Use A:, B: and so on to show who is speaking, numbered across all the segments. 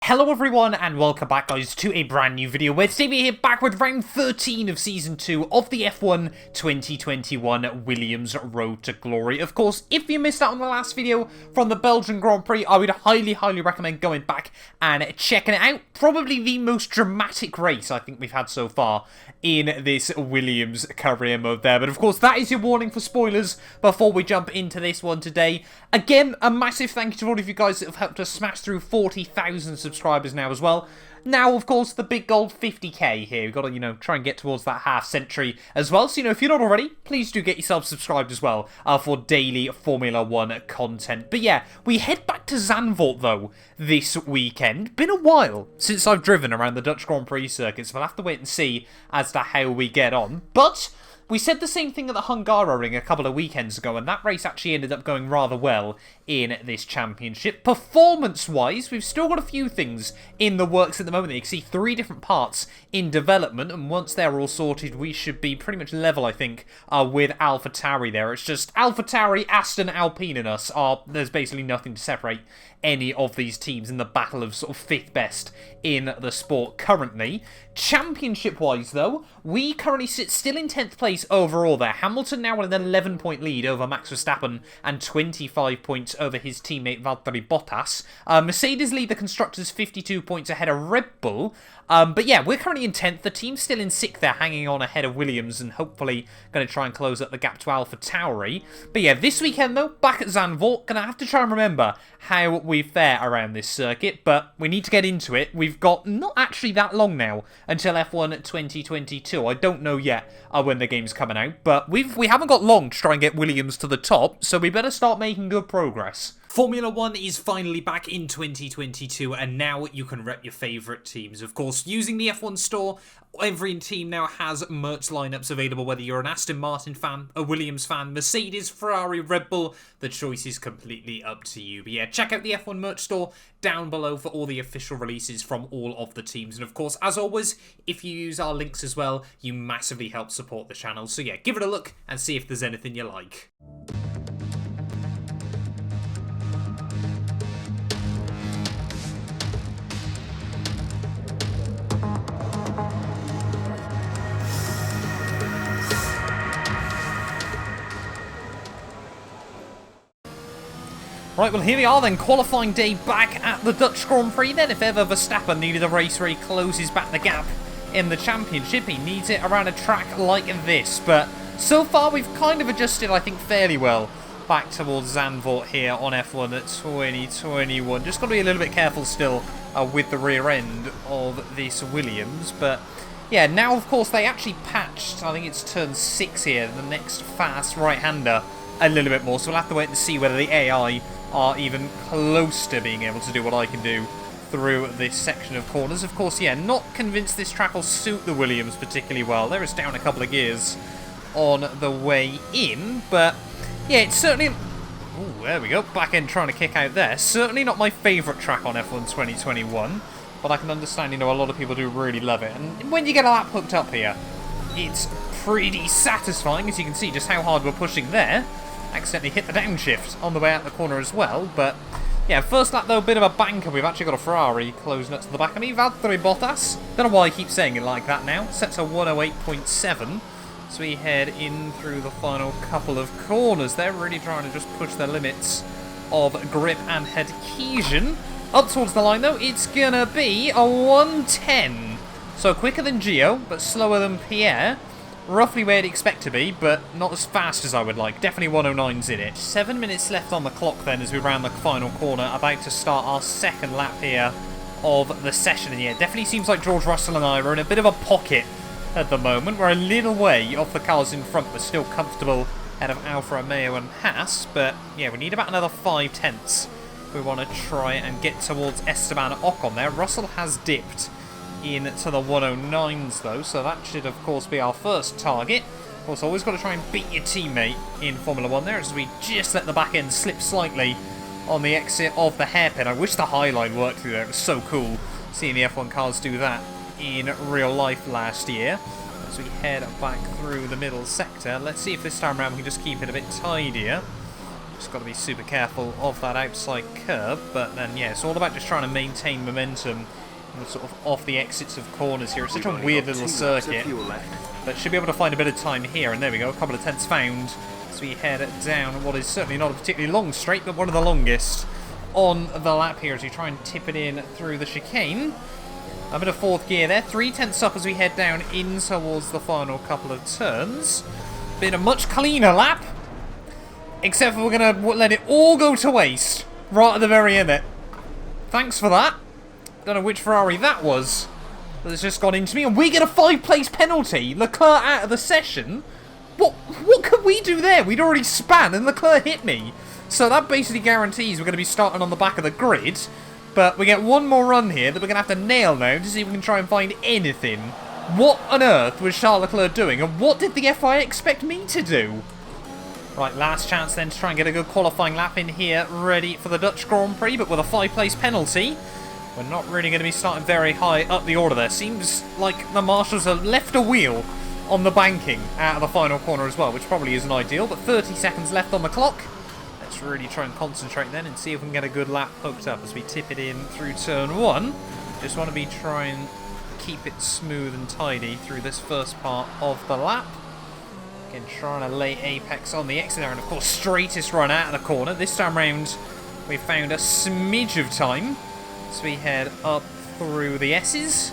A: Hello everyone and welcome back guys to a brand new video where today we're here back with round 13 of season 2 of the F1 2021 Williams Road to Glory. Of course, if you missed out on the last video from the Belgian Grand Prix, I would highly recommend going back and checking it out. Probably the most dramatic race I think we've had so far in this Williams career mode there. But of course, that is your warning for spoilers before we jump into this one today. Again, a massive thank you to all of you guys that have helped us smash through 40,000 subscribers now as well. Now, of course, the big goal 50k here. We've got to, try and get towards that half century as well. So, if you're not already, please do get yourself subscribed as well for daily Formula 1 content. But yeah, we head back to Zandvoort, though, this weekend. Been a while since I've driven around the Dutch Grand Prix circuit, so we'll have to wait and see as to how we get on. But we said the same thing at the Hungaroring a couple of weekends ago, and that race actually ended up going rather well in this championship. Performance-wise, we've still got a few things in the works at the moment. You can see 3 different parts in development, and once they're all sorted, we should be pretty much level, I think, with AlphaTauri there. It's just AlphaTauri, Aston, Alpine and us there's basically nothing to separate any of these teams in the battle of sort of 5th best in the sport currently. Championship-wise, though, we currently sit still in 10th place overall there. Hamilton now with an 11-point lead over Max Verstappen and 25 points over his teammate Valtteri Bottas. Mercedes lead the Constructors 52 points ahead of Red Bull. But yeah, we're currently in 10th. The team's still in 6th there, hanging on ahead of Williams and hopefully going to try and close up the gap to AlphaTauri. But yeah, this weekend though, back at Zandvoort, going to have to try and remember how we fare around this circuit, but we need to get into it. We've got not actually that long now until F1 2022. I don't know yet when the game's coming out, but we haven't got long to try and get Williams to the top, so we better start making good progress. Formula 1 is finally back in 2022, and now you can rep your favourite teams. Of course, using the F1 store, every team now has merch lineups available, whether you're an Aston Martin fan, a Williams fan, Mercedes, Ferrari, Red Bull, the choice is completely up to you. But yeah, check out the F1 merch store down below for all the official releases from all of the teams. And of course, as always, if you use our links as well, you massively help support the channel. So yeah, give it a look and see if there's anything you like. Right, well here we are then, qualifying day back at the Dutch Grand Prix then. If ever Verstappen needed a race where he closes back the gap in the championship, he needs it around a track like this. But so far we've kind of adjusted, I think, fairly well back towards Zandvoort here on F1 at 2021. Just got to be a little bit careful still with the rear end of this Williams. But yeah, now of course they actually patched, I think it's turn 6 here, the next fast right-hander a little bit more. So we'll have to wait and see whether the AI are even close to being able to do what I can do through this section of corners. Of course, yeah, not convinced this track will suit the Williams particularly well. There is down a couple of gears on the way in, but yeah, it's certainly... Oh, there we go, back end trying to kick out there. Certainly not my favourite track on F1 2021, but I can understand, a lot of people do really love it. And when you get a lap hooked up here, it's pretty satisfying, as you can see just how hard we're pushing there. Accidentally hit the downshift on the way out the corner as well, but yeah, first lap though, a bit of a banker. We've actually got a Ferrari closing up to the back of me. Valtteri Bottas, don't know why I keep saying it like that now, sets a 108.7, so we head in through the final couple of corners. They're really trying to just push their limits of grip and adhesion. Up towards the line though, it's gonna be a 110, so quicker than Gio, but slower than Pierre. Roughly where I'd expect to be, but not as fast as I would like. Definitely 109's in it. 7 minutes left on the clock then as we round the final corner, about to start our second lap here of the session. And yeah, it definitely seems like George Russell and I are in a bit of a pocket at the moment. We're a little way off the cars in front, but still comfortable ahead of Alfa Romeo and Haas. But yeah, we need about another 5 tenths. We want to try and get towards Esteban Ocon there. Russell has dipped into the 109s though, so that should of course be our first target. Of course, always got to try and beat your teammate in Formula 1 there, as we just let the back end slip slightly on the exit of the hairpin. I wish the high line worked through there. It was so cool seeing the F1 cars do that in real life last year. As we head back through the middle sector, let's see if this time around we can just keep it a bit tidier. Just got to be super careful of that outside curb, but then, yeah, it's all about just trying to maintain momentum and sort of off the exits of corners here. It's such a weird little circuit, but should be able to find a bit of time here, and there we go, a couple of tenths found as we head down what is certainly not a particularly long straight, but one of the longest on the lap here as we try and tip it in through the chicane. A bit of fourth gear there, 3 tenths up as we head down in towards the final couple of turns. Been a much cleaner lap, except for we're going to let it all go to waste right at the very end there. Thanks for that. Don't know which Ferrari that was that's just gone into me, and we get a 5-place penalty. Leclerc out of the session. What could we do there? We'd already span and Leclerc hit me. So that basically guarantees we're going to be starting on the back of the grid. But we get one more run here that we're going to have to nail now to see if we can try and find anything. What on earth was Charles Leclerc doing, and what did the FIA expect me to do? Right, last chance then to try and get a good qualifying lap in here, ready for the Dutch Grand Prix, but with a 5-place penalty, we're not really going to be starting very high up the order there. Seems like the marshals have left a wheel on the banking out of the final corner as well, which probably isn't ideal, but 30 seconds left on the clock. Let's really try and concentrate then and see if we can get a good lap hooked up as we tip it in through turn 1. Just want to be trying to keep it smooth and tidy through this first part of the lap. Again, trying to lay apex on the exit there, and of course straightest run out of the corner. This time round we found a smidge of time as we head up through the S's.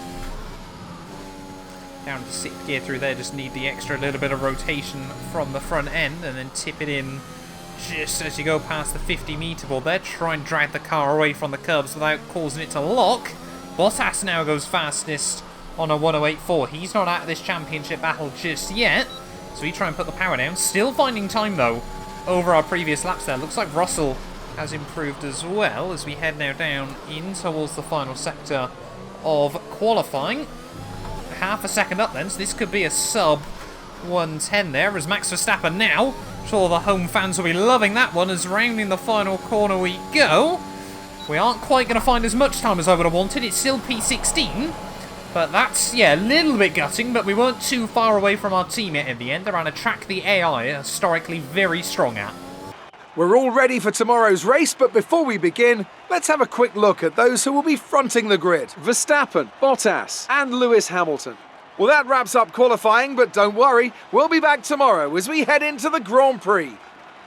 A: Down to 6th gear through there, just need the extra little bit of rotation from the front end and then tip it in just as you go past the 50-metre board there. Try and drag the car away from the curbs without causing it to lock. Bottas now goes fastest on a 108.4. He's not out of this championship battle just yet, so we try and put the power down. Still finding time though over our previous laps there. Looks like Russell has improved as well as we head now down in towards the final sector of qualifying. Half a second up then, so this could be a sub 110 there as Max Verstappen now, sure the home fans will be loving that one, as rounding the final corner we go. We aren't quite going to find as much time as I would have wanted. It's still P16, but that's, yeah, a little bit gutting, but we weren't too far away from our teammate in the end. They're on a track the AI are historically very strong at.
B: We're all ready for tomorrow's race, but before we begin, let's have a quick look at those who will be fronting the grid. Verstappen, Bottas and Lewis Hamilton. Well, that wraps up qualifying, but don't worry, we'll be back tomorrow as we head into the Grand Prix.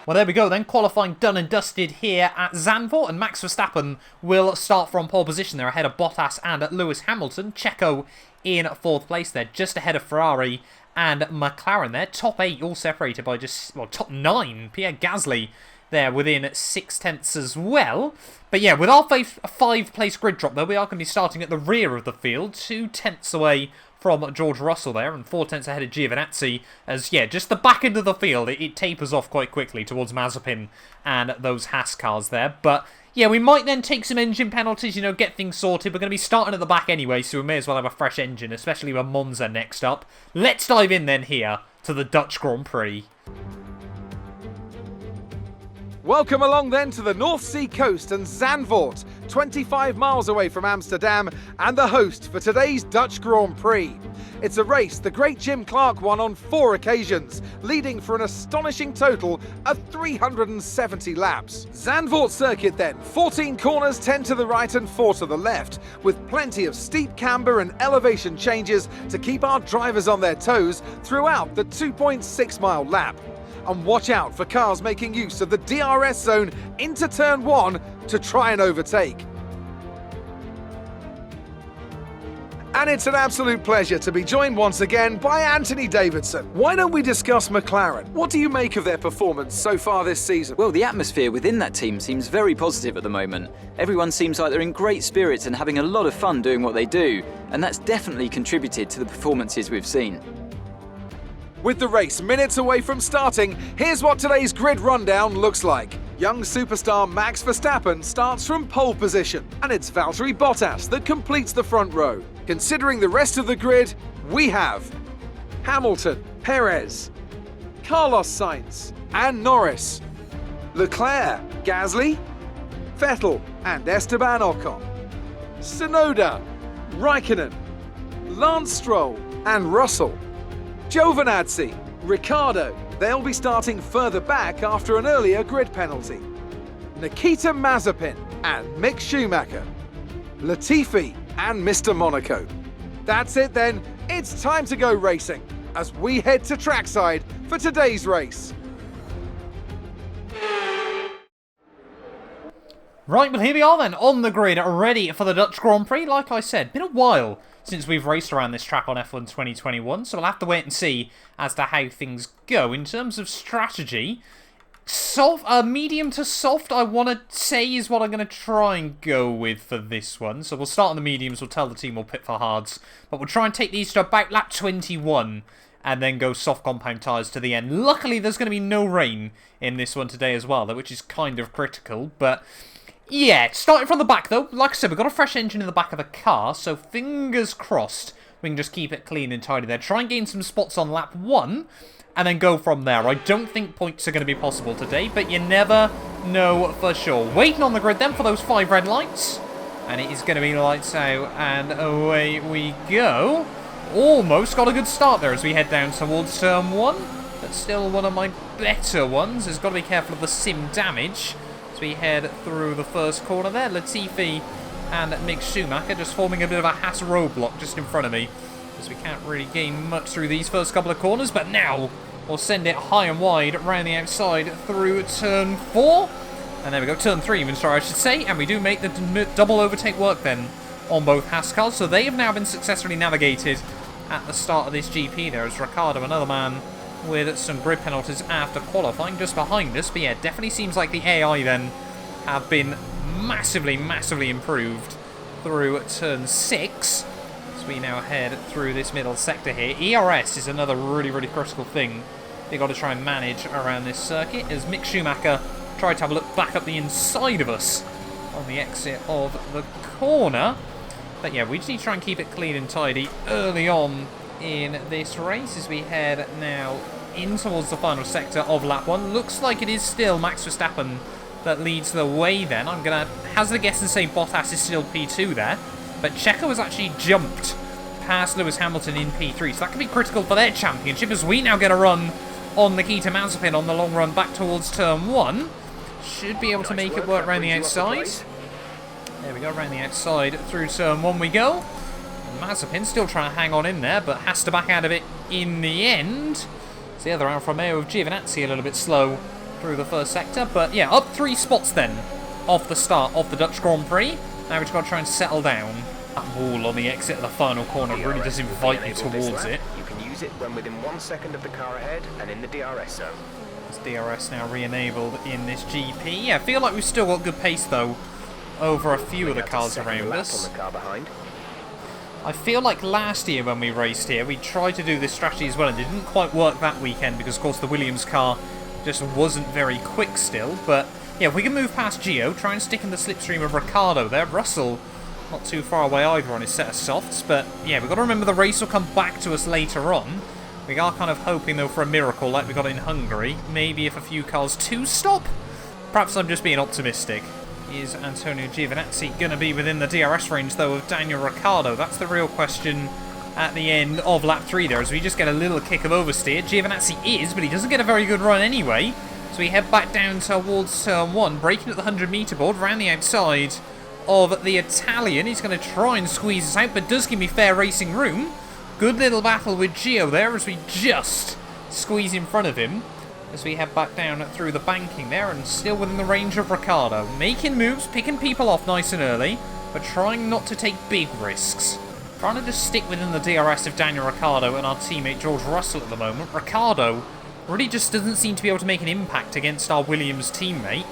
A: Well, there we go then. Qualifying done and dusted here at Zandvoort, and Max Verstappen will start from pole position there ahead of Bottas and Lewis Hamilton. Checo in 4th place there, just ahead of Ferrari and McLaren there. Top 8 all separated by just, well, top 9. Pierre Gasly there within 6 tenths as well. But yeah, with our 5-place grid drop though, we are going to be starting at the rear of the field, 2 tenths away from George Russell there, and 4 tenths ahead of Giovinazzi, as, yeah, just the back end of the field, it tapers off quite quickly towards Mazepin and those Haas cars there. But, yeah, we might then take some engine penalties, you know, get things sorted. We're going to be starting at the back anyway, so we may as well have a fresh engine, especially with Monza next up. Let's dive in then here to the Dutch Grand Prix.
B: Welcome along then to the North Sea coast and Zandvoort, 25 miles away from Amsterdam, and the host for today's Dutch Grand Prix. It's a race the great Jim Clark won on 4 occasions, leading for an astonishing total of 370 laps. Zandvoort circuit then, 14 corners, 10 to the right and 4 to the left, with plenty of steep camber and elevation changes to keep our drivers on their toes throughout the 2.6 mile lap. And watch out for cars making use of the DRS zone into turn 1 to try and overtake. And it's an absolute pleasure to be joined once again by Anthony Davidson. Why don't we discuss McLaren? What do you make of their performance so far this season?
C: Well, the atmosphere within that team seems very positive at the moment. Everyone seems like they're in great spirits and having a lot of fun doing what they do, and that's definitely contributed to the performances we've seen.
B: With the race minutes away from starting, here's what today's grid rundown looks like. Young superstar Max Verstappen starts from pole position, and it's Valtteri Bottas that completes the front row. Considering the rest of the grid, we have Hamilton, Perez, Carlos Sainz and Norris, Leclerc, Gasly, Vettel and Esteban Ocon, Tsunoda, Raikkonen, Lance Stroll and Russell, Giovinazzi, Ricciardo, they'll be starting further back after an earlier grid penalty. Nikita Mazepin and Mick Schumacher. Latifi and Mr. Monaco. That's it then, it's time to go racing as we head to trackside for today's race.
A: Right, well here we are then, on the grid, ready for the Dutch Grand Prix. Like I said, been a while since we've raced around this track on F1 2021, so we'll have to wait and see as to how things go. In terms of strategy, medium to soft, I want to say, is what I'm going to try and go with for this one. So we'll start on the mediums, we'll tell the team we'll pit for hards, but we'll try and take these to about lap 21, and then go soft compound tyres to the end. Luckily, there's going to be no rain in this one today as well, though, which is kind of critical, but yeah, starting from the back though, like I said, we've got a fresh engine in the back of the car, so fingers crossed we can just keep it clean and tidy there. Try and gain some spots on lap 1, and then go from there. I don't think points are going to be possible today, but you never know for sure. Waiting on the grid then for those 5 red lights, and it is going to be lights out, and away we go. Almost got a good start there as we head down towards turn 1, but still one of my better ones. Has got to be careful of the sim damage. We head through the first corner there. Latifi and Mick Schumacher just forming a bit of a Haas roadblock just in front of me, as we can't really gain much through these first couple of corners, but now we'll send it high and wide around the outside through turn 4, and there we go, turn 3 even, sorry I should say, and we do make the double overtake work then on both Haas cars, so they have now been successfully navigated at the start of this GP. There is Ricciardo, another man with some grid penalties after qualifying just behind us. But yeah, it definitely seems like the AI then have been massively improved through turn 6. As we now head through this middle sector here. ERS is another really critical thing they've got to try and manage around this circuit, as Mick Schumacher tried to have a look back up the inside of us on the exit of the corner. But yeah, we just need to try and keep it clean and tidy early on in this race as we head now in towards the final sector of lap 1. Looks like it is still Max Verstappen that leads the way then. I'm going to hazard a guess and say Bottas is still P2 there, but Checo has actually jumped past Lewis Hamilton in P3, so that could be critical for their championship as we now get a run on Nikita Mazepin on the long run back towards turn 1. Should be able to make it work around the outside. There we go, around the outside through turn 1 we go. Mazepin still trying to hang on in there, but has to back out of it in the end. It's the other Alfa Romeo of Giovinazzi a little bit slow through the first sector. But yeah, up 3 spots then off the start of the Dutch Grand Prix. Now we've got to try and settle down. That wall on the exit of the final corner really does invite you towards it.
D: You can use it when within 1 second of the car ahead and in the DRS zone.
A: It's DRS now re-enabled in this GP. Yeah, I feel like we've still got good pace though over a few of the cars around us. I feel like last year when we raced here, we tried to do this strategy as well, and it didn't quite work that weekend because, of course, the Williams car just wasn't very quick still. But, yeah, if we can move past Gio, try and stick in the slipstream of Ricciardo there. Russell not too far away either on his set of softs. But, yeah, we've got to remember the race will come back to us later on. We are kind of hoping, though, for a miracle like we got in Hungary. Maybe if a few cars do stop. Perhaps I'm just being optimistic. Is Antonio Giovinazzi going to be within the DRS range, though, of Daniel Ricciardo? That's the real question at the end of lap 3 there, as we just get a little kick of oversteer. Giovinazzi is, but he doesn't get a very good run anyway. So we head back down towards turn 1, braking at the 100-metre board, around the outside of the Italian. He's going to try and squeeze us out, but does give me fair racing room. Good little battle with Gio there, as we just squeeze in front of him. As we head back down through the banking there, and still within the range of Ricciardo. Making moves, picking people off nice and early, but trying not to take big risks. Trying to just stick within the DRS of Daniel Ricciardo and our teammate George Russell at the moment. Ricciardo really just doesn't seem to be able to make an impact against our Williams teammate.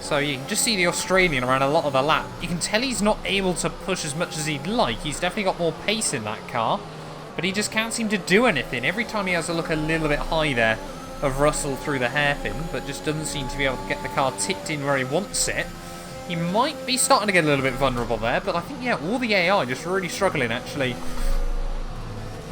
A: So you can just see the Australian around a lot of the lap. You can tell he's not able to push as much as he'd like. He's definitely got more pace in that car, but he just can't seem to do anything. Every time he has to look a little bit high there of Russell through the hairpin, but just doesn't seem to be able to get the car tipped in where he wants it. He might be starting to get a little bit vulnerable there, but I think, yeah, all the AI just really struggling, actually,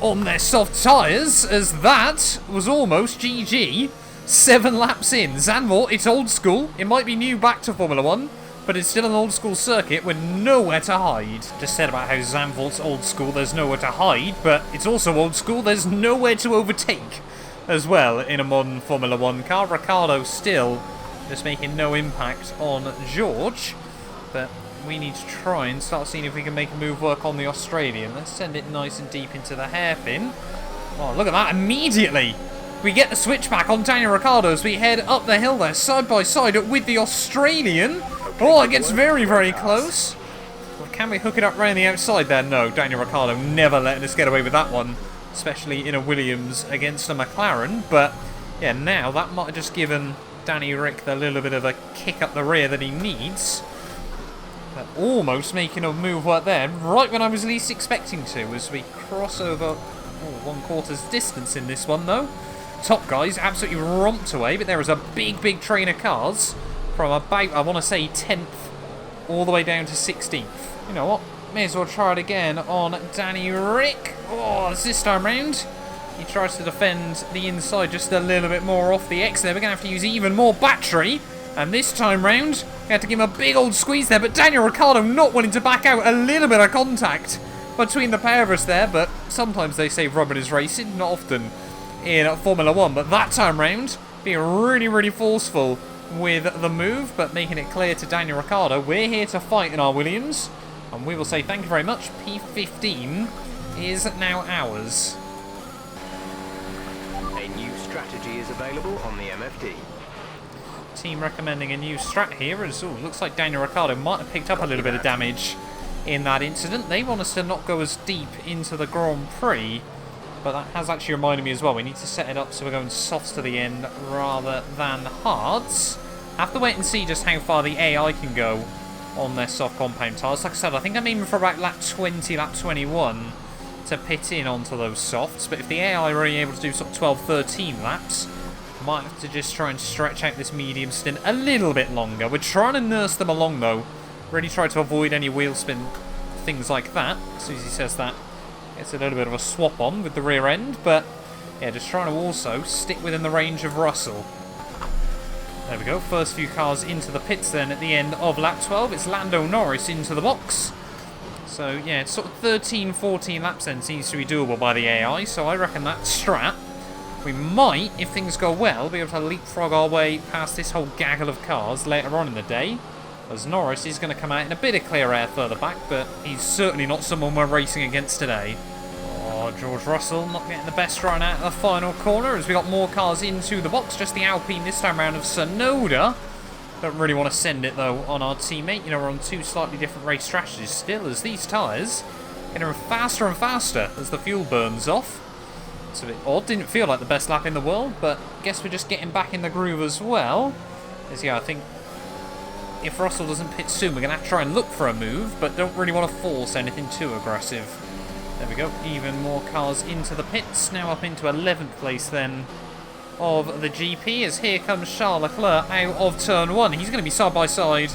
A: on their soft tyres, as that was almost GG. 7 laps in. Zandvoort, it's old school. It might be new back to Formula 1, but it's still an old school circuit with nowhere to hide. Just said about how Zandvoort's old school, there's nowhere to hide, but it's also old school, there's nowhere to overtake. as well in a modern Formula 1 car. Ricciardo still just making no impact on George. But we need to try and start seeing if we can make a move work on the Australian. Let's send it nice and deep into the hairpin. Oh, look at that. Immediately we get the switchback on Daniel Ricciardo as we head up the hill there, side by side with the Australian. Oh, it gets very, very close. Well, can we hook it up right on the outside there? No, Daniel Ricciardo never letting us get away with that one, especially in a Williams against a McLaren. But yeah, now that might have just given Danny Rick the little bit of a kick up the rear that he needs. But almost making a move right there, right when I was least expecting to, as we cross over 1/4's distance in this one though. Top guys absolutely romped away, but there is a big, big train of cars from about, I want to say, 10th all the way down to 16th. You know what? May as well try it again on Danny Rick. Oh, this time round, he tries to defend the inside just a little bit more off the X there. We're going to have to use even more battery. And this time round, we had to give him a big old squeeze there. But Daniel Ricciardo not wanting to back out. A little bit of contact between the pair of us there. But sometimes they say rubbing is racing. Not often in Formula 1. But that time round, being really, really forceful with the move. But making it clear to Daniel Ricciardo, we're here to fight in our Williams. And we will say thank you very much. P15 is now ours.
D: A new strategy is available on the MFD.
A: Team recommending a new strat here, as looks like Daniel Ricciardo might have picked up a little bit of damage in that incident. They want us to not go as deep into the Grand Prix, but that has actually reminded me as well, we need to set it up so we're going softs to the end rather than hards. Have to wait and see just how far the AI can go on their soft compound tyres. Like I said, I think I'm aiming for about lap 20, lap 21 to pit in onto those softs, but if the AI are only able to do sort of 12, 13 laps, might have to just try and stretch out this medium stint a little bit longer. We're trying to nurse them along though. Really try to avoid any wheel spin, things like that. As soon as he says that, gets a little bit of a swap on with the rear end. But yeah, just trying to also stick within the range of Russell. There we go. First few cars into the pits then at the end of lap 12. It's Lando Norris into the box. So yeah, it's sort of 13, 14 laps then seems to be doable by the AI. So I reckon that strat, we might, if things go well, be able to leapfrog our way past this whole gaggle of cars later on in the day. As Norris is going to come out in a bit of clear air further back, but he's certainly not someone we're racing against today. Oh, George Russell not getting the best run out of the final corner as we got more cars into the box. Just the Alpine this time around of Sonoda. Don't really want to send it though on our teammate. You know, we're on two slightly different race strategies still, as these tyres getting faster and faster as the fuel burns off. It's a bit odd, didn't feel like the best lap in the world, but guess we're just getting back in the groove as well. As yeah, I think if Russell doesn't pit soon, we're going to have to try and look for a move, but don't really want to force anything too aggressive. There we go, even more cars into the pits, now up into 11th place then of the GP, as here comes Charles Leclerc out of turn 1. He's going to be side by side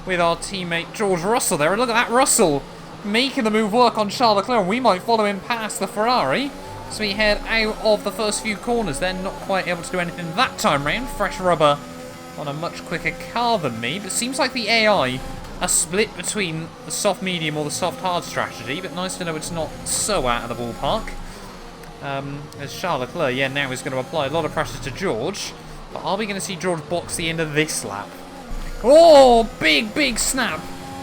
A: with our teammate George Russell there, and look at that, Russell making the move work on Charles Leclerc, and we might follow him past the Ferrari. So we head out of the first few corners then, not quite able to do anything that time round. Fresh rubber on a much quicker car than me, but seems like the AI are split between the soft medium or the soft hard strategy, but nice to know it's not so out of the ballpark. As Charles Leclerc, yeah, now is going to apply a lot of pressure to George, but are we going to see George box the end of this lap? Oh, big, big snap.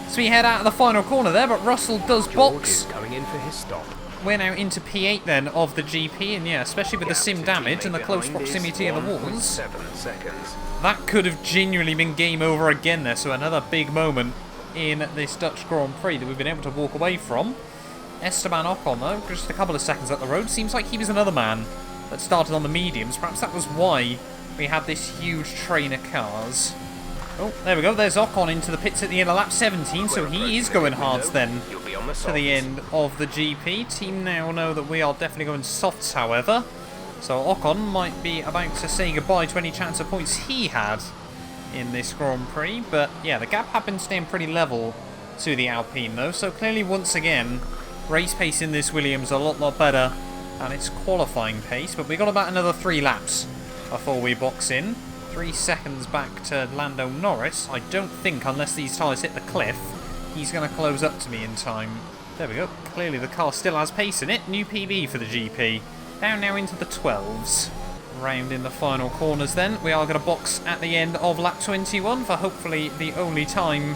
A: So we head out of the final corner there, but Russell does box.
D: George is coming in for his stop.
A: We're now into P8 then of the GP, and yeah, especially with the sim damage and the close proximity of the walls,
D: 7 seconds.
A: that could have genuinely been game over again there. So another big moment in this Dutch Grand Prix that we've been able to walk away from. Esteban Ocon though, just a couple of seconds up the road. Seems like he was another man that started on the mediums. Perhaps that was why we had this huge train of cars. Oh, there we go. There's Ocon into the pits at the end of lap 17, so he is going hards then to the end of the GP. Team now know that we are definitely going softs, however. So Ocon might be about to say goodbye to any chance of points he had in this Grand Prix. But yeah, the gap had been staying pretty level to the Alpine though. So clearly, once again, race pace in this Williams a lot better than its qualifying pace. But we got about another 3 laps before we box in. 3 seconds back to Lando Norris. I don't think, unless these tyres hit the cliff, he's going to close up to me in time. There we go. Clearly the car still has pace in it. New PB for the GP. Down now into the 12s. Round in the final corners then. We are going to box at the end of lap 21 for hopefully the only time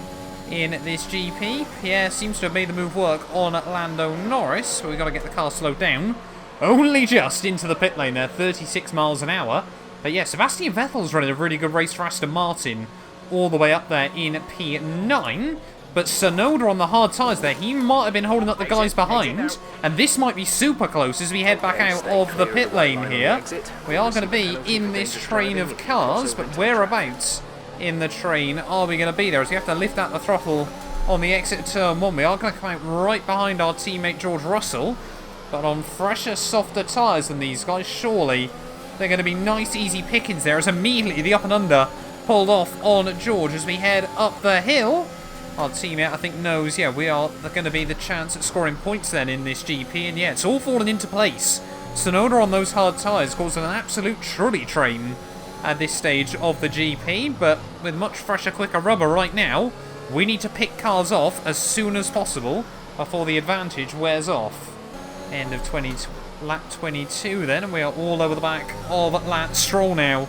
A: in this GP. Pierre seems to have made the move work on Lando Norris, but we've got to get the car slowed down. Only just into the pit lane there, 36 miles an hour. But yeah, Sebastian Vettel's running a really good race for Aston Martin all the way up there in P9. But Tsunoda on the hard tyres there, he might have been holding up the guys behind. And this might be super close as we head back out of the pit lane here. We are going to be in this train of cars, but whereabouts in the train are we going to be there? As we have to lift out the throttle on the exit of turn 1. We are going to come out right behind our teammate George Russell. But on fresher, softer tyres than these guys, surely they're going to be nice, easy pickings there. As immediately the up and under pulled off on George as we head up the hill. Our teammate, I think, knows, yeah, we are going to be the chance at scoring points then in this GP. And yeah, it's all fallen into place. Tsunoda on those hard tyres causing an absolute trolley train at this stage of the GP. But with much fresher, quicker rubber right now, we need to pick cars off as soon as possible before the advantage wears off. End of lap 22 then, and we are all over the back of Lance Stroll now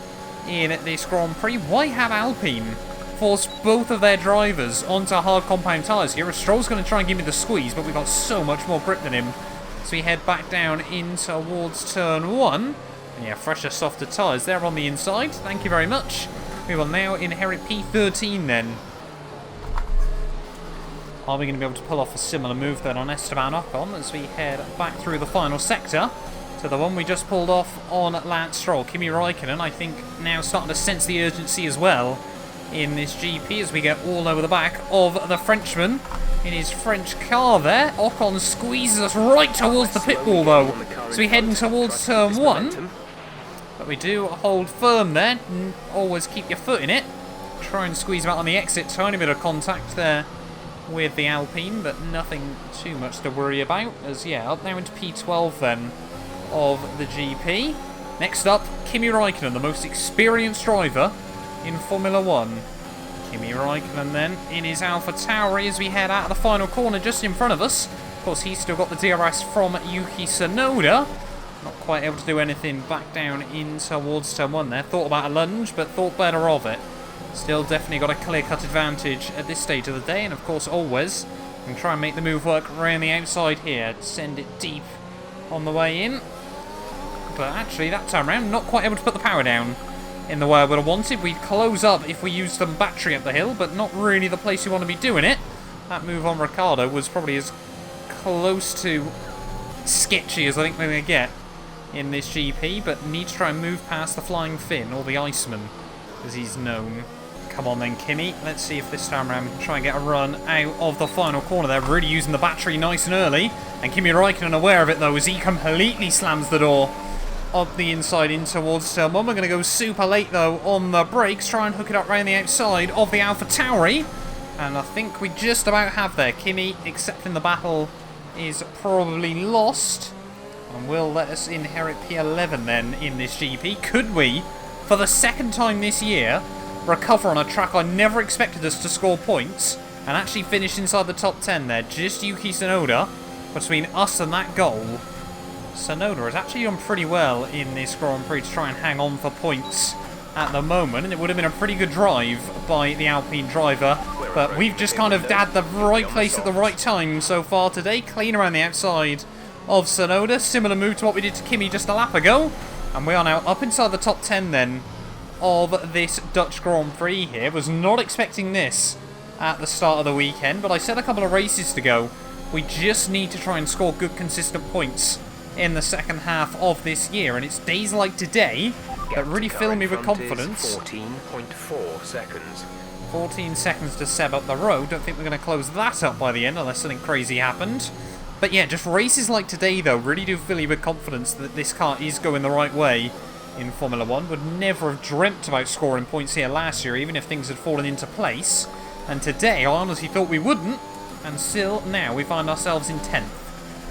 A: in this Grand Prix. Why have Alpine force both of their drivers onto hard compound tyres here? Stroll's going to try and give me the squeeze, but we've got so much more grip than him. So we head back down in towards turn 1. And yeah, fresher, softer tyres there on the inside. Thank you very much. We will now inherit P13 then. Are we going to be able to pull off a similar move then on Esteban Ocon as we head back through the final sector to the one we just pulled off on Lance Stroll? Kimi Räikkönen, I think, now starting to sense the urgency as well in this GP as we get all over the back of the Frenchman in his French car there. Ocon squeezes us right towards the pit wall though, so we're heading towards turn 1. But we do hold firm there, always keep your foot in it. Try and squeeze him out on the exit, tiny bit of contact there with the Alpine, but nothing too much to worry about. As yeah, up now into P12 then of the GP. Next up, Kimi Räikkönen, the most experienced driver in Formula 1. Kimi Räikkönen then in his Alpha Tauri as we head out of the final corner just in front of us. Of course, he's still got the DRS from Yuki Tsunoda. Not quite able to do anything back down in towards turn 1 there. Thought about a lunge, but thought better of it. Still definitely got a clear-cut advantage at this stage of the day, and of course always we can try and make the move work around the outside here. Send it deep on the way in. But actually that time around, not quite able to put the power down in the way I would have wanted. We'd close up if we used some battery up the hill, but not really the place you want to be doing it. That move on Ricciardo was probably as close to sketchy as I think we're going to get in this GP, but need to try and move past the Flying Finn, or the Iceman, as he's known. Come on then, Kimi. Let's see if this time around we can try and get a run out of the final corner. They're really using the battery nice and early. And Kimi Räikkönen aware of it though as he completely slams the door up the inside in towards turn 1. We're going to go super late though on the brakes. Try and hook it up around the outside of the Alpha Tauri. And I think we just about have there. Kimi accepting the battle is probably lost. And will let us inherit P11 then in this GP. Could we, for the second time this year, recover on a track I never expected us to score points and actually finish inside the top 10 there? Just Yuki Tsunoda between us and that goal. Tsunoda has actually done pretty well in this Grand Prix to try and hang on for points at the moment, and it would have been a pretty good drive by the Alpine driver, but we've just kind of had the right place at the right time so far today. Clean around the outside of Tsunoda, similar move to what we did to Kimi just a lap ago, and we are now up inside the top 10 then of this Dutch Grand Prix here. Was not expecting this at the start of the weekend, but I said a couple of races to go, we just need to try and score good consistent points in the second half of this year, and it's days like today that really fill me with confidence.
D: 14.4 seconds.
A: 14 seconds to Seb up the road. Don't think we're going to close that up by the end unless something crazy happened. But yeah, just races like today though really do fill you with confidence that this car is going the right way in Formula 1. Would never have dreamt about scoring points here last year, even if things had fallen into place. And today I honestly thought we wouldn't, and still now we find ourselves in 10th.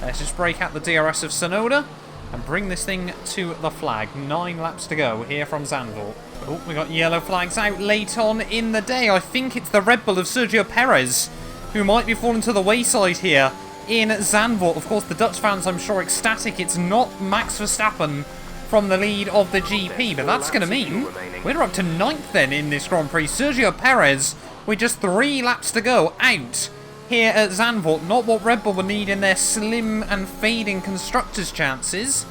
A: Let's just break out the DRS of Tsunoda and bring this thing to the flag. 9 laps to go here from Zandvoort. Oh, we got yellow flags out late on in the day. I think it's the Red Bull of Sergio Perez who might be falling to the wayside here in Zandvoort. Of course, the Dutch fans, I'm sure, ecstatic. It's not Max Verstappen from the lead of the GP. But that's going to mean we're up to 9th then in this Grand Prix. Sergio Perez, with just 3 laps to go, out here at Zandvoort. Not what Red Bull would need in their slim and fading constructors' chances.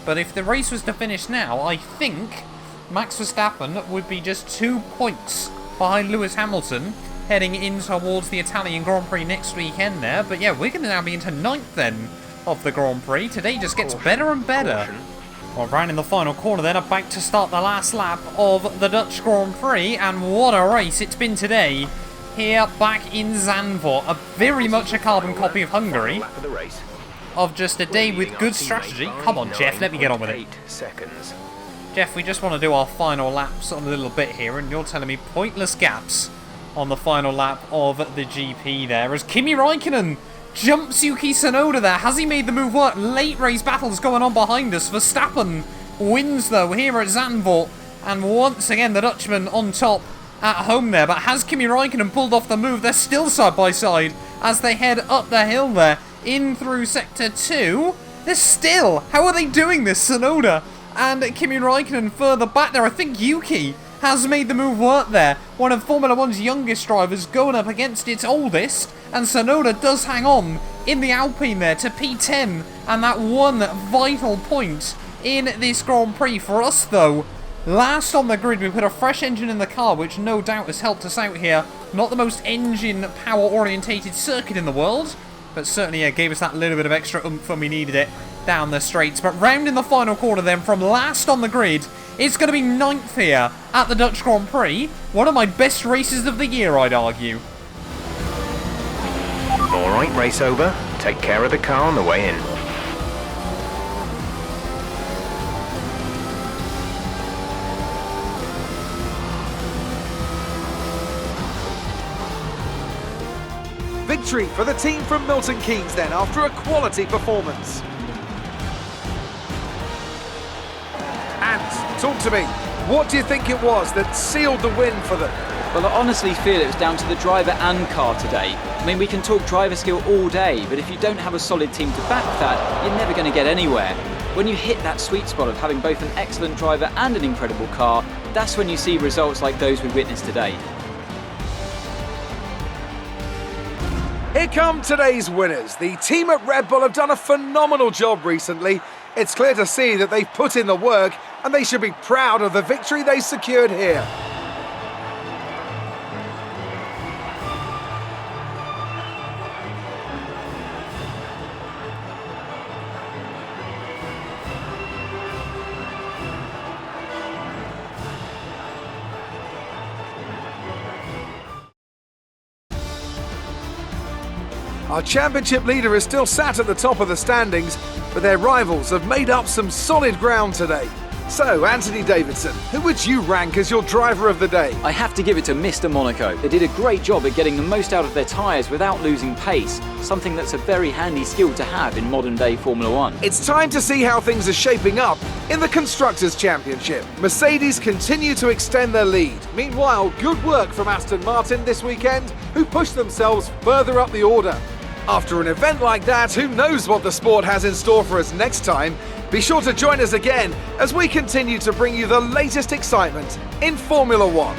A: But if the race was to finish now, I think Max Verstappen would be just 2 points behind Lewis Hamilton, heading in towards the Italian Grand Prix next weekend there. But yeah, we're going to now be into 9th then of the Grand Prix. Today just gets better and better. Well, round in the final corner then, about to start the last lap of the Dutch Grand Prix. And what a race it's been today here back in Zandvoort. Very much a carbon copy of Hungary. Of just a day with good strategy. Come on, Jeff, let me get on with it. Jeff, we just want to do our final laps on a little bit here, and you're telling me pointless gaps on the final lap of the GP there. As Kimi Räikkönen jumps Yuki Tsunoda there. Has he made the move work? Late race battles going on behind us. Verstappen wins, though, here at Zandvoort. And once again, the Dutchman on top at home there. But has Kimi Räikkönen pulled off the move? They're still side by side as they head up the hill there, in through Sector 2. They're still... How are they doing this? Tsunoda and Kimi Räikkönen further back there. I think Yuki has made the move work there. One of Formula 1's youngest drivers going up against its oldest. And Tsunoda does hang on in the Alpine there to P10. And that one vital point in this Grand Prix for us, though. Last on the grid, we put a fresh engine in the car, which no doubt has helped us out here. Not the most engine power-orientated circuit in the world, but certainly gave us that little bit of extra oomph when we needed it down the straights. But round in the final quarter then, from last on the grid, it's going to be 9th here at the Dutch Grand Prix. One of my best races of the year, I'd argue.
D: Alright, race over. Take care of the car on the way in.
B: Victory for the team from Milton Keynes then, after a quality performance. And talk to me, what do you think it was that sealed the win for them?
C: Well, I honestly feel it was down to the driver and car today. I mean, we can talk driver skill all day, but if you don't have a solid team to back that, you're never going to get anywhere. When you hit that sweet spot of having both an excellent driver and an incredible car, that's when you see results like those we witnessed today.
B: Here come today's winners. The team at Red Bull have done a phenomenal job recently. It's clear to see that they've put in the work, and they should be proud of the victory they secured here. Our championship leader is still sat at the top of the standings, but their rivals have made up some solid ground today. So, Anthony Davidson, who would you rank as your driver of the day?
C: I have to give it to Mr. Monaco. They did a great job at getting the most out of their tyres without losing pace, something that's a very handy skill to have in modern day Formula 1.
B: It's time to see how things are shaping up in the Constructors' Championship. Mercedes continue to extend their lead. Meanwhile, good work from Aston Martin this weekend, who pushed themselves further up the order. After an event like that, who knows what the sport has in store for us next time? Be sure to join us again as we continue to bring you the latest excitement in Formula 1.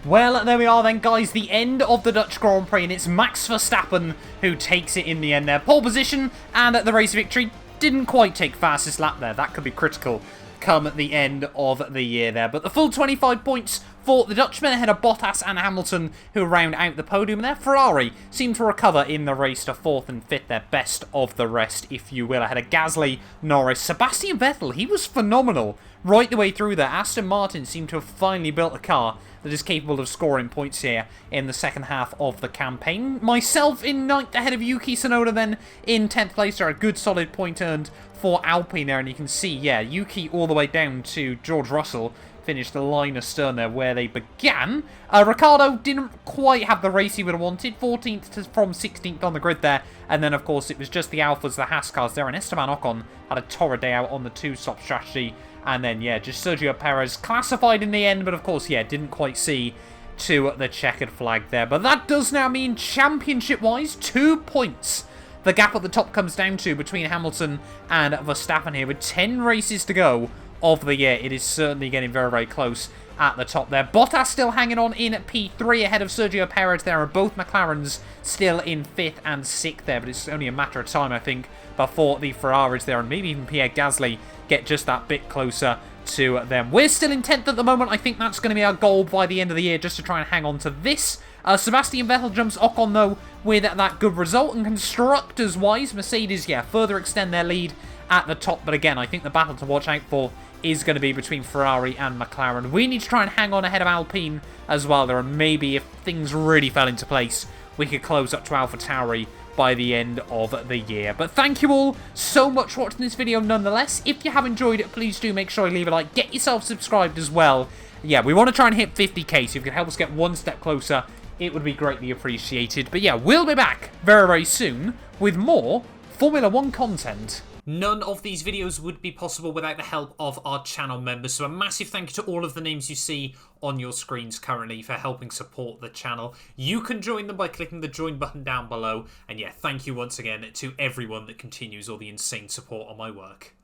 A: Well, there we are then, guys. The end of the Dutch Grand Prix, and it's Max Verstappen who takes it in the end there. Pole position and the race victory. Didn't quite take fastest lap there. That could be critical come at the end of the year there. But the full 25 points for the Dutchmen ahead of Bottas and Hamilton, who round out the podium there. Ferrari seemed to recover in the race to 4th and 5th, their best of the rest, if you will, ahead of Gasly, Norris. Sebastian Vettel, he was phenomenal right the way through there. Aston Martin seemed to have finally built a car that is capable of scoring points here in the second half of the campaign. Myself in 9th ahead of Yuki Tsunoda, then in 10th place. There, a good solid point earned for Alpine there, and you can see, yeah, Yuki all the way down to George Russell finished the line astern there where they began. Ricciardo didn't quite have the race he would have wanted, 14th from 16th on the grid there, and then of course it was just the Alphas, the Haas cars there, and Esteban Ocon had a torrid day out on the 2-stop strategy, and then yeah, just Sergio Perez classified in the end, but of course yeah, didn't quite see to the checkered flag there. But that does now mean championship-wise 2 points. The gap at the top comes down to between Hamilton and Verstappen here with 10 races to go of the year. It is certainly getting very, very close at the top there. Bottas still hanging on in P3 ahead of Sergio Perez there, and both McLarens still in 5th and 6th there, but it's only a matter of time, I think, before the Ferraris there, and maybe even Pierre Gasly get just that bit closer to them. We're still in 10th at the moment. I think that's going to be our goal by the end of the year, just to try and hang on to this. Sebastian Vettel jumps Ocon, though, with that good result. And constructors-wise, Mercedes, yeah, further extend their lead at the top. But again, I think the battle to watch out for is going to be between Ferrari and McLaren. We need to try and hang on ahead of Alpine as well there. And maybe if things really fell into place, we could close up to AlphaTauri by the end of the year. But thank you all so much for watching this video nonetheless. If you have enjoyed it, please do make sure you leave a like. Get yourself subscribed as well. Yeah, we want to try and hit 50k, so if you can help us get one step closer, it would be greatly appreciated. But yeah, we'll be back very, very soon with more Formula 1 content. None of these videos would be possible without the help of our channel members. So a massive thank you to all of the names you see on your screens currently for helping support the channel. You can join them by clicking the join button down below. And yeah, thank you once again to everyone that continues all the insane support on my work.